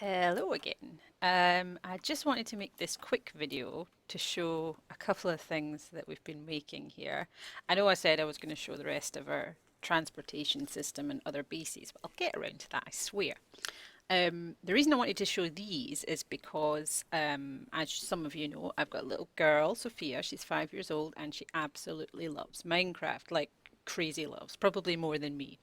Hello again. I just wanted to make this quick video to show a couple of things that we've been making here. I know I said I was going to show the rest of our transportation system and other bases, but I'll get around to that, I swear. The reason I wanted to show these is because, as some of you know, I've got a little girl, Sophia. She's 5 years old and she absolutely loves Minecraft, like crazy loves, probably more than me.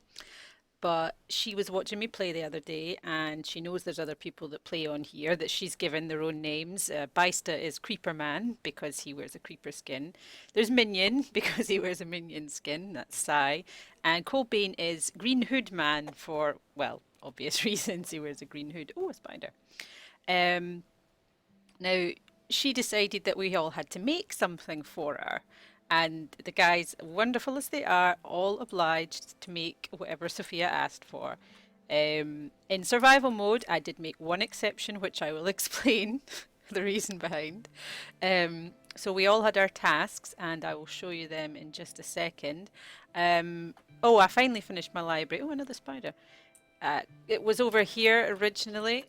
But she was watching me play the other day, and she knows there's other people that play on here that she's given their own names. Baista is Creeper Man because he wears a creeper skin. There's Minion because he wears a minion skin. That's Sai. And Colbane is Green Hood Man for, well, obvious reasons. He wears a green hood. Oh, a spider. Um, Now, she decided that we all had to make something for her. And the guys, wonderful as they are, all obliged to make whatever Sophia asked for. In survival mode, I did make one exception, which I will explain the reason behind. So we all had our tasks, and I will show you them in just a second. Oh, I finally finished my library. Oh, another spider. It was over here originally,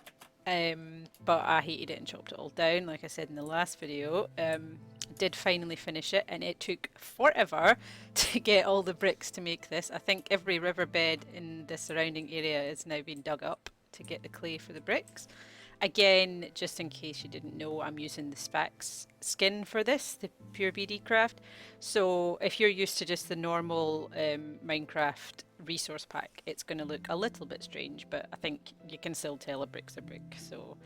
but I hated it and chopped it all down, like I said in the last video. Did finally finish it, and it took forever to get all the bricks to make this. I think every riverbed in the surrounding area is now being dug up to get the clay for the bricks. Again, just in case you didn't know, I'm using the Spax skin for this, the Pure BD Craft. So if you're used to just the normal Minecraft resource pack, it's going to look a little bit strange, but I think you can still tell a brick's a brick. So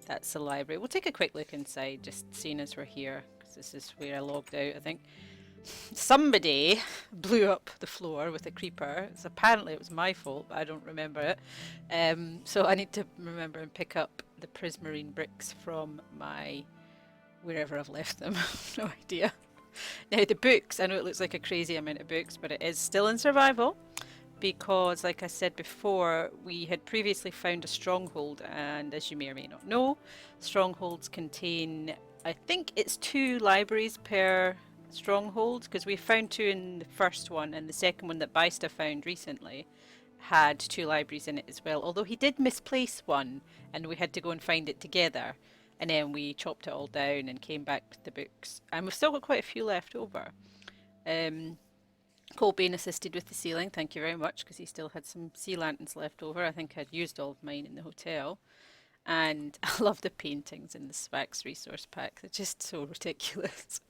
that's the library. We'll take a quick look inside, just seeing as we're here, because this is where I logged out, I think. Somebody blew up the floor with a creeper. So apparently it was my fault, but I don't remember it. So I need to remember and pick up the prismarine bricks from my wherever I've left them. No idea. Now the books, I know it looks like a crazy amount of books, but it is still in survival because, like I said before, we had previously found a stronghold, and as you may or may not know, strongholds contain, I think it's 2 libraries per stronghold, because we found 2 in the first one, and the second one that Baista found recently had 2 libraries in it as well, although he did misplace one, and we had to go and find it together. And then we chopped it all down and came back with the books. And we've still got quite a few left over. Um, Colbane assisted with the ceiling, thank you very much, because he still had some sea lanterns left over. I think I'd used all of mine in the hotel. And I love the paintings in the Spax resource pack. They're just so ridiculous.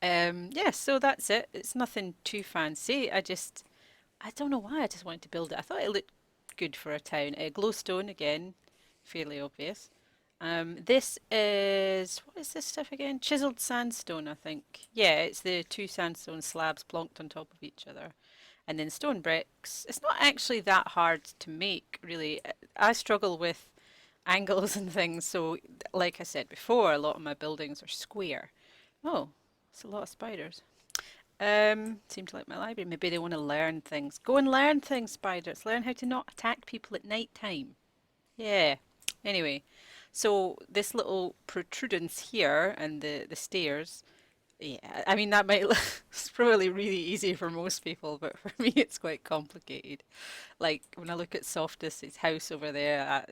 Yeah, so that's it. It's nothing too fancy. I don't know why I just wanted to build it. I thought it looked good for a town. Glowstone again, fairly obvious. This is, what is this stuff again? Chiseled sandstone, I think. Yeah, it's the 2 sandstone slabs plonked on top of each other. And then stone bricks. It's not actually that hard to make, really. I struggle with angles and things, so like I said before, a lot of my buildings are square. Oh, it's a lot of spiders. Seem to like my library. Maybe they want to learn things. Go and learn things, spiders. Learn how to not attack people at night time. Yeah. Anyway, so this little protrudence here and the stairs, yeah, I mean that might look, it's probably really easy for most people, but for me it's quite complicated. Like when I look at Softus's house over there,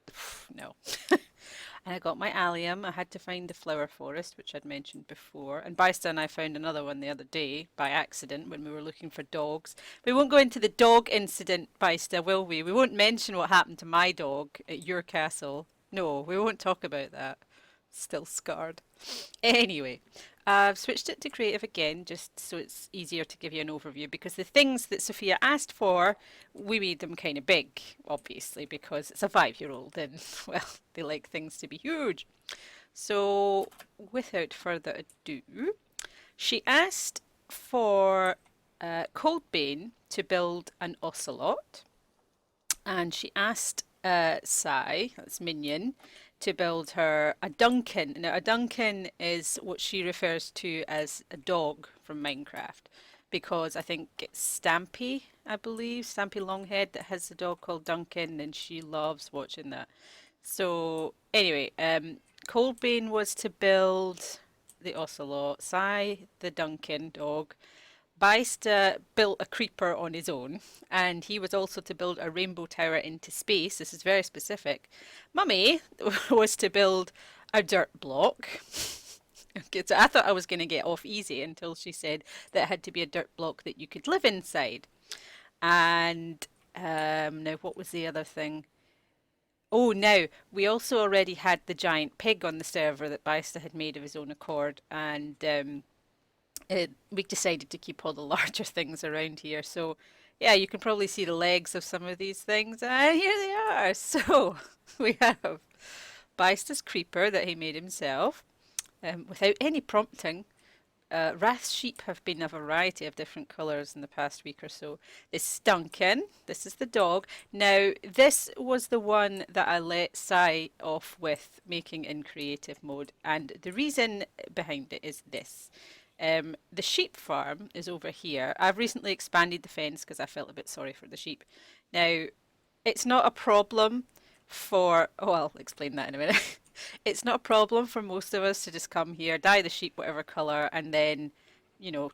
no. And I got my allium. I had to find the flower forest, which I'd mentioned before. And Bista and I found another one the other day by accident when we were looking for dogs. We won't go into the dog incident, Bista, will we? We won't mention what happened to my dog at your castle. No, we won't talk about that. Still scarred. Anyway, I've switched it to creative again just so it's easier to give you an overview because the things that Sophia asked for, we made them kind of big, obviously, because it's a 5 year old and, well, they like things to be huge. So, without further ado, she asked for Coldbane to build an ocelot, and she asked Sai, that's Minion, to build her a Duncan. Now, a Duncan is what she refers to as a dog from Minecraft, because I think it's Stampy, I believe, Stampy Longhead, that has a dog called Duncan, and she loves watching that. So, anyway, Coldbane was to build the Ocelot, Sai, the Duncan dog, Baista built a creeper on his own, and he was also to build a rainbow tower into space. This is very specific. Mummy was to build a dirt block. Okay, so I thought I was going to get off easy until she said that it had to be a dirt block that you could live inside. And now, what was the other thing? Oh, now we also already had the giant pig on the server that Baista had made of his own accord, and we decided to keep all the larger things around here. So, yeah, you can probably see the legs of some of these things. And here they are. So, we have Baista's creeper that he made himself without any prompting. Rath's sheep have been a variety of different colours in the past week or so. This is Duncan. This is the dog. Now, this was the one that I let Sai off with making in creative mode. And the reason behind it is this. The sheep farm is over here. I've recently expanded the fence because I felt a bit sorry for the sheep. Now, it's not a problem for, oh, I'll explain that in a minute. It's not a problem for most of us to just come here, dye the sheep whatever colour, and then,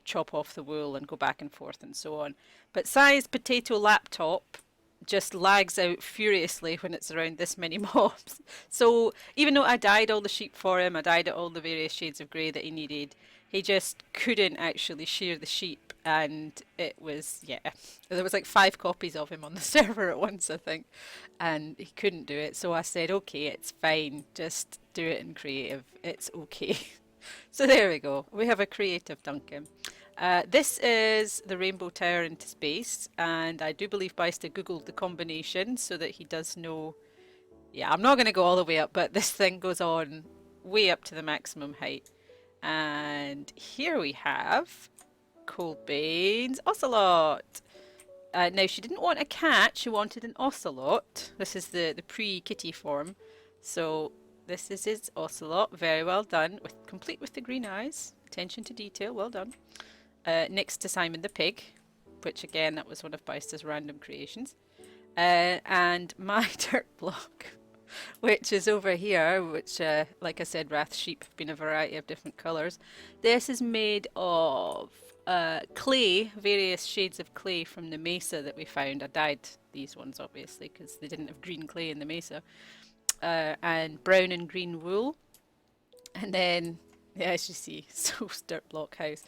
chop off the wool and go back and forth and so on. But Sai's potato laptop just lags out furiously when it's around this many mobs. So even though I dyed all the sheep for him, I dyed it all the various shades of grey that he needed, he just couldn't actually shear the sheep. And it was, yeah, there was like 5 copies of him on the server at once, I think, and he couldn't do it. So I said, okay, it's fine, just do it in creative, it's okay. So there we go, we have a creative Duncan. This is the Rainbow Tower into space, and I do believe Baista googled the combination so that he does know. Yeah, I'm not going to go all the way up, but this thing goes on way up to the maximum height. And here we have Coldbane's Ocelot. Now, she didn't want a cat, she wanted an ocelot. This is the pre-kitty form. So this is his ocelot, very well done, complete with the green eyes. Attention to detail, well done. Next to Simon the Pig, which again, that was one of Baista's random creations. And my dirt block, which is over here, which, like I said, Wrath sheep have been a variety of different colours. This is made of clay, various shades of clay from the mesa that we found. I dyed these ones, obviously, because they didn't have green clay in the mesa. And brown and green wool. And then, yeah, as you see, so dirt block house.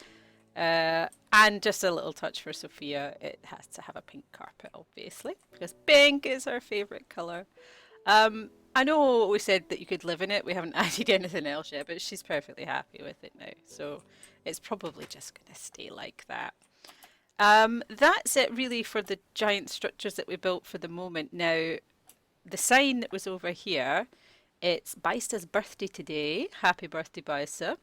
And just a little touch for Sophia, it has to have a pink carpet, obviously, because pink is her favourite colour. I know we said that you could live in it, we haven't added anything else yet, but she's perfectly happy with it now, so it's probably just going to stay like that. That's it really for the giant structures that we built for the moment. Now, the sign that was over here, it's Baista's birthday today. Happy birthday, Baista.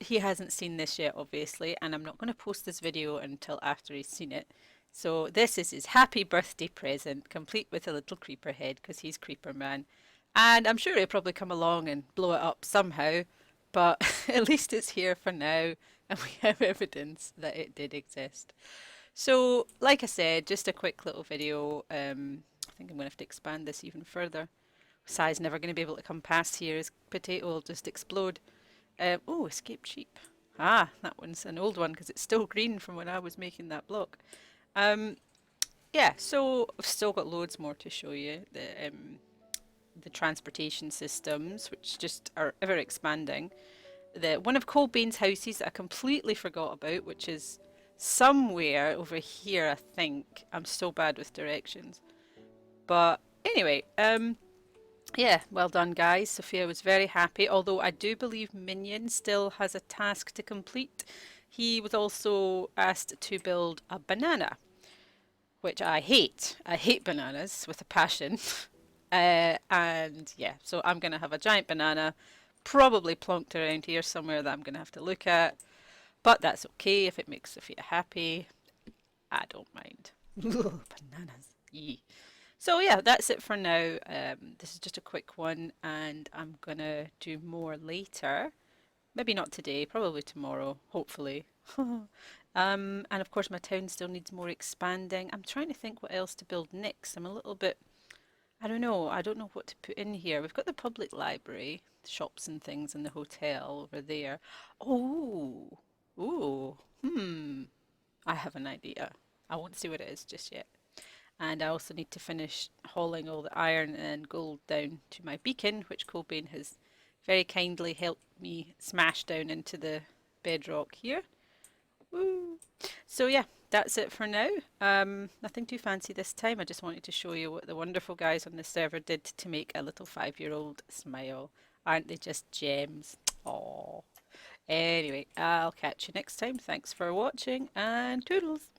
He hasn't seen this yet, obviously, and I'm not going to post this video until after he's seen it. So this is his happy birthday present, complete with a little creeper head, because he's Creeper Man. And I'm sure he'll probably come along and blow it up somehow, but at least it's here for now, and we have evidence that it did exist. So, like I said, just a quick little video. I think I'm going to have to expand this even further. Sai's never going to be able to come past here. His potato will just explode. Oh, escaped sheep. Ah, that one's an old one because it's still green from when I was making that block. Yeah, so I've still got loads more to show you. The transportation systems, which just are ever expanding. One of Coldbane's houses I completely forgot about, which is somewhere over here, I think. I'm so bad with directions. But anyway, yeah, well done, guys. Sophia was very happy, although I do believe Minion still has a task to complete. He was also asked to build a banana, which I hate. I hate bananas with a passion. And yeah, so I'm going to have a giant banana probably plonked around here somewhere that I'm going to have to look at. But that's okay if it makes Sophia happy. I don't mind. Bananas. Yee. So yeah, that's it for now. This is just a quick one, and I'm gonna do more later. Maybe not today, probably tomorrow, hopefully. And of course my town still needs more expanding. I'm trying to think what else to build next. I'm a little bit, I don't know. I don't know what to put in here. We've got the public library, the shops and things, and the hotel over there. Oh, Ooh, I have an idea. I won't see what it is just yet. And I also need to finish hauling all the iron and gold down to my beacon, which Cobain has very kindly helped me smash down into the bedrock here. Woo! So yeah, that's it for now. Nothing too fancy this time. I just wanted to show you what the wonderful guys on the server did to make a little 5-year-old smile. Aren't they just gems? Aww. Anyway, I'll catch you next time. Thanks for watching and toodles.